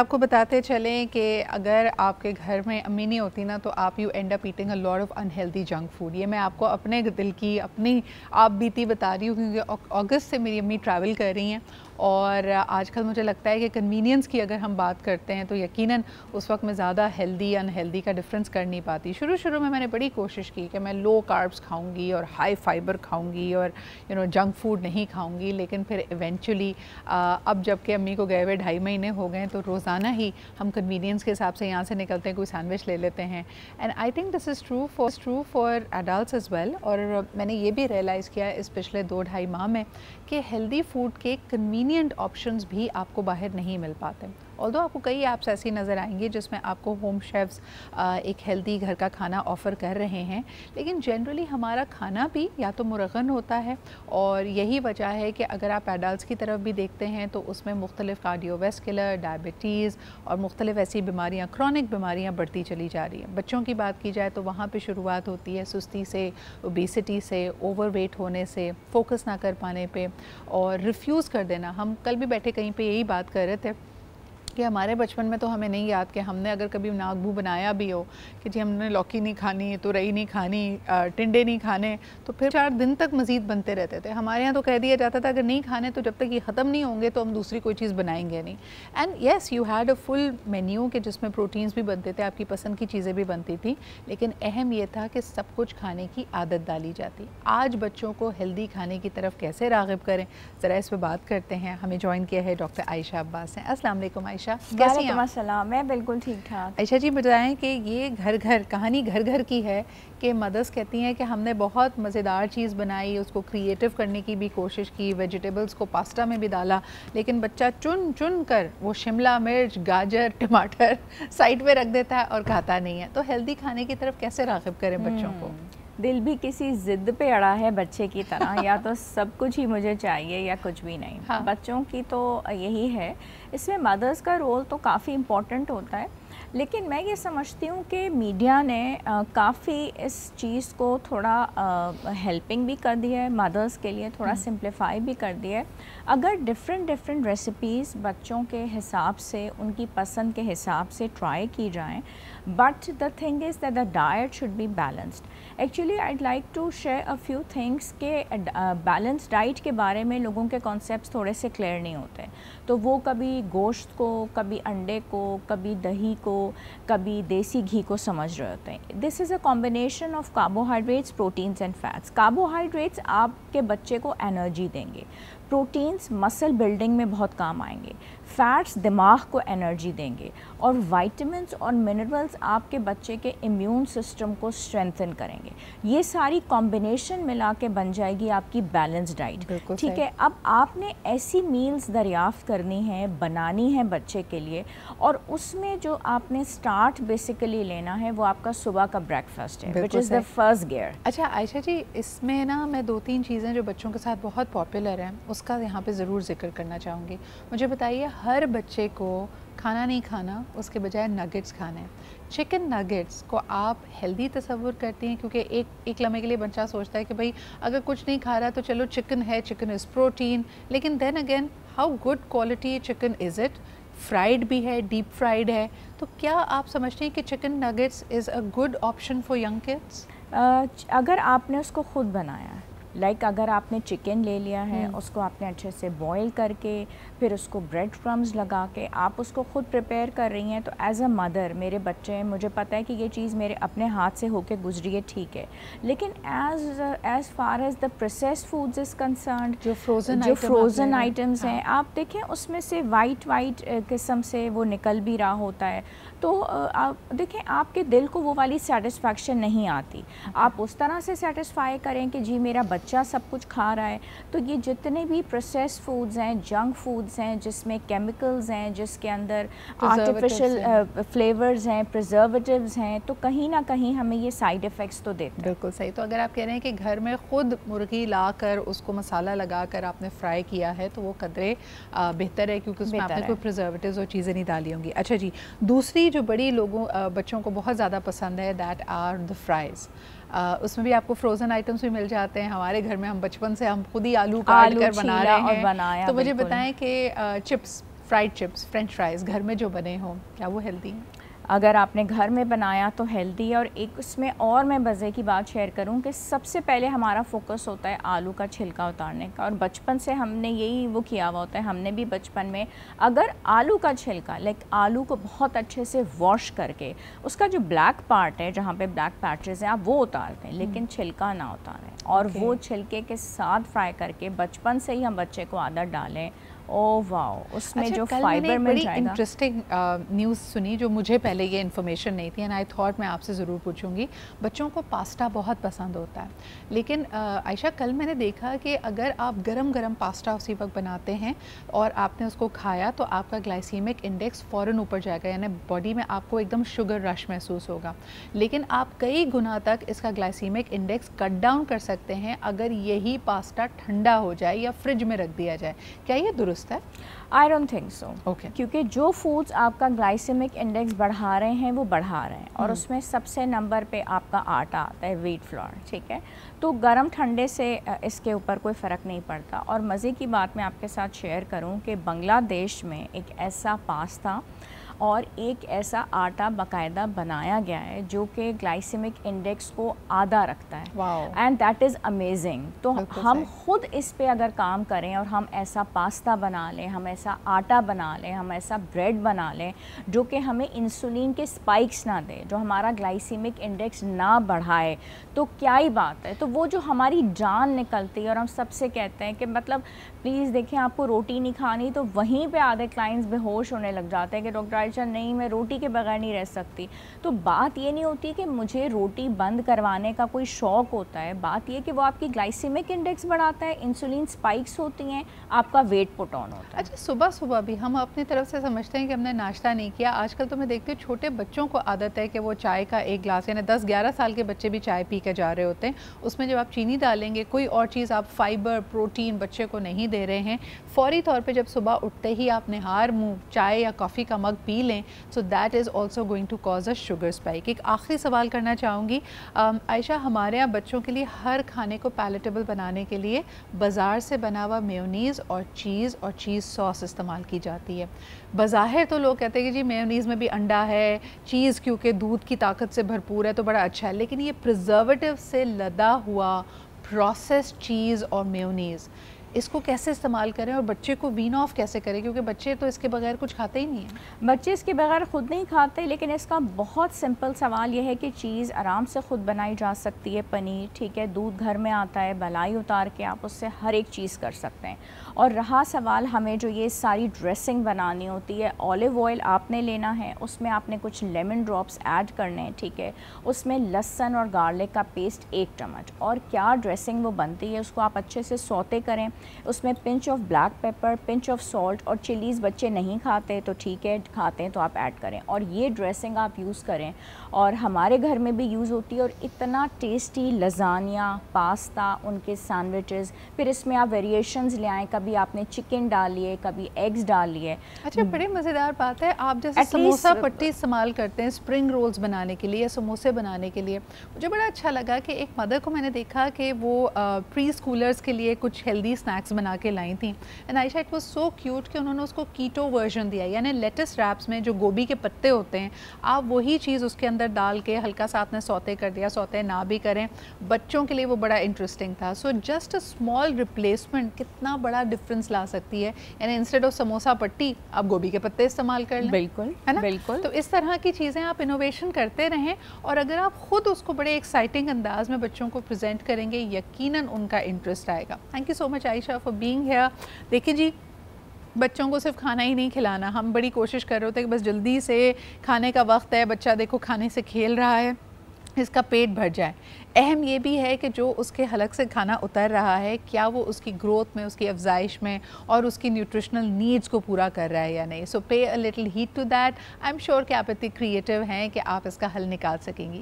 आपको बताते चलें कि अगर आपके घर में अम्मी नहीं होती ना तो आप you and up eating a lot of unhealthy junk food. ये मैं आपको अपने दिल की अपनी आप बीती बता रही हूँ क्योंकि अगस्त से मेरी अम्मी ट्रैवल कर रही हैं और आजकल मुझे लगता है कि कन्वीनियंस की अगर हम बात करते हैं तो यकीनन उस वक्त मैं ज़्यादा हेल्दी अनहेल्दी का डिफरेंस कर नहीं पाती। शुरू में मैंने बड़ी कोशिश की कि मैं लो कार्ब्स खाऊंगी और हाई फाइबर खाऊंगी और जंक फूड नहीं खाऊंगी, लेकिन फिर इवेंचुअली अब जबकि अम्मी को गए हुए 2.5 महीने हो गए तो रोज़ाना ही हम कन्वीनियंस के हिसाब से यहाँ से निकलते हैं, कोई सैंडविच ले लेते हैं। And I think this is true for adults as well. और मैंने ये भी रियलाइज़ किया इस पिछले 2-2.5 माह में कि हेल्दी फूड के कन्वीनियंट ऑप्शंस भी आपको बाहर नहीं मिल पाते। ऑल्दो आपको कई ऐप्स ऐसी नज़र आएंगी जिसमें आपको होम शेफ्स एक हेल्दी घर का खाना ऑफ़र कर रहे हैं, लेकिन जनरली हमारा खाना भी या तो मुरगन होता है और यही वजह है कि अगर आप एडल्ट्स की तरफ भी देखते हैं तो उसमें मुख्तलिफ़ कार्डियोवैस्कुलर, डायबिटीज़ और मुख्तलिफ़ ऐसी बीमारियाँ, क्रॉनिक बीमारियाँ बढ़ती चली जा रही हैं। बच्चों की बात की जाए तो वहाँ पर शुरुआत होती है सुस्ती से, ओबेसिटी से, ओवरवेट होने से, फोकस ना कर पाने पे और रिफ्यूज़ कर देना। हम कल भी बैठे कहीं पे यही बात कर रहे थे कि हमारे बचपन में तो हमें नहीं याद कि हमने अगर कभी नाक मुँह बनाया भी हो कि जी हमने लौकी नहीं खानी, तुरई नहीं खानी, टिंडे नहीं खाने, तो फिर 4 दिन तक मज़ीद बनते रहते थे। हमारे यहाँ तो कह दिया जाता था अगर नहीं खाने तो जब तक ये ख़त्म नहीं होंगे तो हम दूसरी कोई चीज़ बनाएंगे नहीं। And yes, you had a full menu के जिसमें प्रोटीन्स भी बनते थे, आपकी पसंद की चीज़ें भी बनती थी, लेकिन अहम ये था कि सब कुछ खाने की आदत डाली जाती। आज बच्चों को हेल्दी खाने की तरफ कैसे राग़िब करें, ज़रा इस पर बात करते हैं। हमें ज्वाइन किया है डॉक्टर आयशा अब्बास हैं। अस्सलाम वालेकुम आयशा, कैसी हैं आप? मैं बिल्कुल ठीक ठाक। आयशा जी बताएं कि ये कहानी घर घर की है कि मदर्स कहती हैं कि हमने बहुत मज़ेदार चीज़ बनाई, उसको क्रिएटिव करने की भी कोशिश की, वेजिटेबल्स को पास्ता में भी डाला, लेकिन बच्चा चुन चुन कर वो शिमला मिर्च, गाजर, टमाटर साइड पे रख देता है और खाता नहीं है। तो हेल्दी खाने की तरफ कैसे राग़िब करें बच्चों को? दिल भी किसी ज़िद पे अड़ा है बच्चे की तरह, या तो सब कुछ ही मुझे चाहिए या कुछ भी नहीं। हाँ। बच्चों की तो यही है। इसमें मदर्स का रोल तो काफ़ी इम्पोर्टेंट होता है, लेकिन मैं ये समझती हूँ कि मीडिया ने काफ़ी इस चीज़ को थोड़ा हेल्पिंग भी कर दिया है मदर्स के लिए, थोड़ा सिंप्लीफाई भी कर दिया है। अगर डिफरेंट रेसिपीज़ बच्चों के हिसाब से, उनकी पसंद के हिसाब से ट्राई की जाएं, but the thing is that the diet should be balanced. Actually I'd like to share a few things के बैलेंस डाइट के बारे में लोगों के कॉन्सेप्ट्स थोड़े से क्लियर नहीं होते। तो वो कभी गोश्त को, कभी अंडे को, कभी दही को, कभी देसी घी को समझ रहे होते हैं। This is a combination of carbohydrates, proteins and fats. Carbohydrates आपके बच्चे को एनर्जी देंगे, प्रोटीन्स मसल बिल्डिंग में बहुत काम आएंगे, फैट्स दिमाग को एनर्जी देंगे, और विटामिन्स और मिनरल्स आपके बच्चे के इम्यून सिस्टम को स्ट्रेंथन करेंगे। ये सारी कॉम्बिनेशन मिला के बन जाएगी आपकी बैलेंस डाइट। ठीक है, अब आपने ऐसी मील्स दरियाफ्त करनी है, बनानी है बच्चे के लिए, और उसमें जो आपने स्टार्ट बेसिकली लेना है वो आपका सुबह का ब्रेकफास्ट है, which is the first gear. अच्छा आयशा जी, इसमें ना मैं 2-3 चीज़ें जो बच्चों के साथ बहुत पॉपुलर हैं उसका यहाँ पे ज़रूर जिक्र करना चाहूँगी। मुझे बताइए, हर बच्चे को खाना नहीं खाना, उसके बजाय नगेट्स खाने हैं। चिकन नगेट्स को आप हेल्दी तस्वुर करती हैं? क्योंकि एक लम्हे के लिए बच्चा सोचता है कि भाई अगर कुछ नहीं खा रहा तो चलो चिकन है, चिकन इज़ प्रोटीन, लेकिन then again how good quality chicken is it? Fried भी है, डीप फ्राइड है, तो क्या आप समझते हैं कि chicken nuggets is a good option for young kids? अगर आपने उसको खुद बनाया है, अगर आपने चिकन ले लिया है, उसको आपने अच्छे से बॉईल करके फिर उसको ब्रेड क्रम्स लगा के आप उसको खुद प्रिपेयर कर रही हैं, तो एज अ मदर, मेरे बच्चे हैं, मुझे पता है कि ये चीज़ मेरे अपने हाथ से होके गुजरी है, ठीक है, लेकिन as far as the processed foods is concerned, जो फ्रोज़न आइटम्स हैं, आप देखें उसमें से वाइट किस्म से वो निकल भी रहा होता है, तो आप देखें आपके दिल को वो वाली सेटिस्फैक्शन नहीं आती। आप उस तरह से सेटिस्फाई करें कि जी मेरा बच्चा सब कुछ खा रहा है। तो ये जितने भी प्रोसेस्ड फूड्स हैं, जंक फूड्स हैं, जिसमें केमिकल्स हैं, जिसके अंदर आर्टिफिशियल फ्लेवर्स हैं, प्रिजर्वेटिव्स हैं, तो कहीं ना कहीं हमें ये साइड इफ़ेक्ट्स तो देते हैं। बिल्कुल सही। तो अगर आप कह रहे हैं कि घर में ख़ुद मुर्गी ला कर उसको मसाला लगा कर आपने फ्राई किया है तो वो कदरे बेहतर है, क्योंकि उसमें आपने कोई प्रिजर्वेटिव्स और चीज़ें नहीं डाली होंगी। अच्छा जी, दूसरी जो बड़ी बच्चों को बहुत ज़्यादा पसंद है, दैट आर द फ्राइज़। उसमें भी आपको फ्रोज़न आइटम्स भी मिल जाते हैं। हमारे घर में हम बचपन से हम खुद ही आलू काट कर बना रहे हैं। तो मुझे बताएं कि chips fried chips, French fries घर में जो बने हों, क्या वो हेल्दी हैं? अगर आपने घर में बनाया तो हेल्दी है। और एक उसमें और मैं मज़े की बात शेयर करूं कि सबसे पहले हमारा फोकस होता है आलू का छिलका उतारने का, और बचपन से हमने यही वो किया हुआ होता है। हमने भी बचपन में अगर आलू का छिलका आलू को बहुत अच्छे से वॉश करके उसका जो ब्लैक पार्ट है, जहाँ पे ब्लैक पैचेस हैं, आप वो उतारते हैं, लेकिन छिलका ना उतारें। और वो छिलके के साथ फ्राई करके बचपन से ही हम बच्चे को आदत डालें। ओ वाह, उसमें जो फाइबर मिल जाएगा। इंटरेस्टिंग न्यूज़ सुनी जो मुझे पहले ये इन्फॉर्मेशन नहीं थी, एंड आई थॉट मैं आपसे ज़रूर पूछूंगी। बच्चों को पास्ता बहुत पसंद होता है, लेकिन आयशा कल मैंने देखा कि अगर आप गरम गरम पास्ता उसी वक्त बनाते हैं और आपने उसको खाया तो आपका ग्लाइसीमिक इंडेक्स फ़ौरन ऊपर जाएगा, यानी बॉडी में आपको एकदम शुगर रश महसूस होगा। लेकिन आप कई गुना तक इसका ग्लाइसीमिक इंडेक्स कट डाउन कर सकते हैं अगर यही पास्ता ठंडा हो जाए या फ्रिज में रख दिया जाए। क्या ये दुरुस्त है? I don't think so. Okay, क्योंकि जो फूड्स आपका ग्लाइसेमिक इंडेक्स बढ़ा रहे हैं वो बढ़ा रहे हैं, और उसमें सबसे नंबर पे आपका आटा आता है, व्हीट फ्लोर, ठीक है। तो गर्म ठंडे से इसके ऊपर कोई फ़र्क नहीं पड़ता। और मज़े की बात मैं आपके साथ शेयर करूं कि बांग्लादेश में एक ऐसा पास्ता और एक ऐसा आटा बाकायदा बनाया गया है जो कि ग्लाइसेमिक इंडेक्स को आधा रखता है, एंड दैट इज़ अमेजिंग। तो हम खुद इस पे अगर काम करें और हम ऐसा पास्ता बना लें, हम ऐसा आटा बना लें, हम ऐसा ब्रेड बना लें जो कि हमें इंसुलिन के स्पाइक्स ना दे, जो हमारा ग्लाइसेमिक इंडेक्स ना बढ़ाए, तो क्या ही बात है। तो वो जो हमारी जान निकलती है, और हम सबसे कहते हैं कि मतलब प्लीज़ देखें, आपको रोटी नहीं खानी, तो वहीं पे आधे क्लाइंट्स बेहोश होने लग जाते हैं कि डॉक्टर आयशा नहीं, मैं रोटी के बगैर नहीं रह सकती। तो बात ये नहीं होती कि मुझे रोटी बंद करवाने का कोई शौक़ होता है, बात ये कि वो आपकी ग्लाइसेमिक इंडेक्स बढ़ाता है, इंसुलिन स्पाइक्स होती हैं, आपका वेट पुट ऑन होता है। अच्छा, सुबह सुबह भी हम अपनी तरफ से समझते हैं कि हमने नाश्ता नहीं किया। आजकल तो मैं देखती हूँ छोटे बच्चों को आदत है कि वो चाय का एक गिलास, यानी 10-11 साल के बच्चे भी चाय पी के जा रहे होते हैं, उसमें जब आप चीनी डालेंगे, कोई और चीज़ आप फाइबर प्रोटीन बच्चे को नहीं दे रहे हैं, फ़ौरी तौर पे जब सुबह उठते ही आप निहार मुँह चाय या कॉफ़ी का मग पी लें, so that is also going to cause a sugar spike. एक आखिरी सवाल करना चाहूँगी आयशा, हमारे यहाँ बच्चों के लिए हर खाने को पैलेटेबल बनाने के लिए बाज़ार से बना हुआ मेयोनीज़ और चीज़ सॉस इस्तेमाल की जाती है। बज़ाहिर तो लोग कहते हैं कि जी मेयोनीज़ में भी अंडा है, चीज़ क्योंकि दूध की ताकत से भरपूर है तो बड़ा अच्छा है, लेकिन ये प्रिजर्वेटिव से लदा हुआ प्रोसेस्ड चीज़ और मेयोनीज़, इसको कैसे इस्तेमाल करें और बच्चे को वीन ऑफ कैसे करें, क्योंकि बच्चे तो इसके बगैर कुछ खाते ही नहीं हैं। बच्चे इसके बगैर ख़ुद नहीं खाते, लेकिन इसका बहुत सिंपल सवाल यह है कि चीज़ आराम से ख़ुद बनाई जा सकती है। पनीर, ठीक है, दूध घर में आता है, मलाई उतार के आप उससे हर एक चीज़ कर सकते हैं। और रहा सवाल हमें जो ये सारी ड्रेसिंग बनानी होती है, ऑलिव ऑयल आपने लेना है, उसमें आपने कुछ लेमन ड्रॉप्स ऐड करने हैं, ठीक है, उसमें लहसुन और गार्लिक का पेस्ट 1 चम्मच, और क्या ड्रेसिंग वो बनती है उसको आप अच्छे से सौते करें, उसमें pinch of black pepper, pinch of salt, और चिलीज़ बच्चे नहीं खाते तो ठीक है, खाते हैं तो आप ऐड करें, और ये ड्रेसिंग आप यूज़ करें। और हमारे घर में भी यूज़ होती है, और इतना टेस्टी लज़ानिया, पास्ता, उनके सैंडविचेस, फिर इसमें आप वेरिएशंस ले आएँ, कभी आपने चिकन डाल लिए, कभी एग्स डाल लिए। अच्छा, बड़ी मज़ेदार बात है, आप जैसे समोसा पट्टी इस्तेमाल करते हैं स्प्रिंग रोल्स बनाने के लिए या समोसे बनाने के लिए, मुझे बड़ा अच्छा लगा कि एक मदर को मैंने देखा कि वो प्री स्कूलर्स के लिए कुछ हेल्दी स्नैक्स बना के लाई थी, and Ayesha it was so cute कि उन्होंने उसको कीटो वर्जन दिया, यानी लेटस रैप्स में जो गोभी के पत्ते होते हैं, आप वही चीज़ उसके अंदर डाल के हल्का सा आपने सौते कर दिया, सौते ना भी करें, बच्चों के लिए वो बड़ा इंटरेस्टिंग था। So just a small replacement कितना बड़ा डिफरेंस ला सकती है, यानी इंस्टेड ऑफ समोसा पट्टी आप गोभी के पत्ते इस्तेमाल कर लें। बिल्कुल, है ना, बिल्कुल। तो इस तरह की चीज़ें आप इनोवेशन करते रहें, और अगर आप खुद उसको बड़े एक्साइटिंग अंदाज में बच्चों को प्रेजेंट करेंगे, यकीनन उनका इंटरेस्ट आएगा। Thank you so much Ayesha for being here. देखिए जी, बच्चों को सिर्फ खाना ही नहीं खिलाना, हम बड़ी कोशिश कर रहे होते हैं कि बस जल्दी से खाने का वक्त है, बच्चा देखो खाने से खेल रहा है, इसका पेट भर जाए। अहम ये भी है कि जो उसके हलक से खाना उतर रहा है, क्या वो उसकी ग्रोथ में, उसकी अफजाइश में और उसकी न्यूट्रिशनल नीड्स को पूरा कर रहा है या नहीं। So pay a little heat to that. I am sure कि आप इतनी क्रिएटिव हैं कि आप इसका हल निकाल सकेंगी।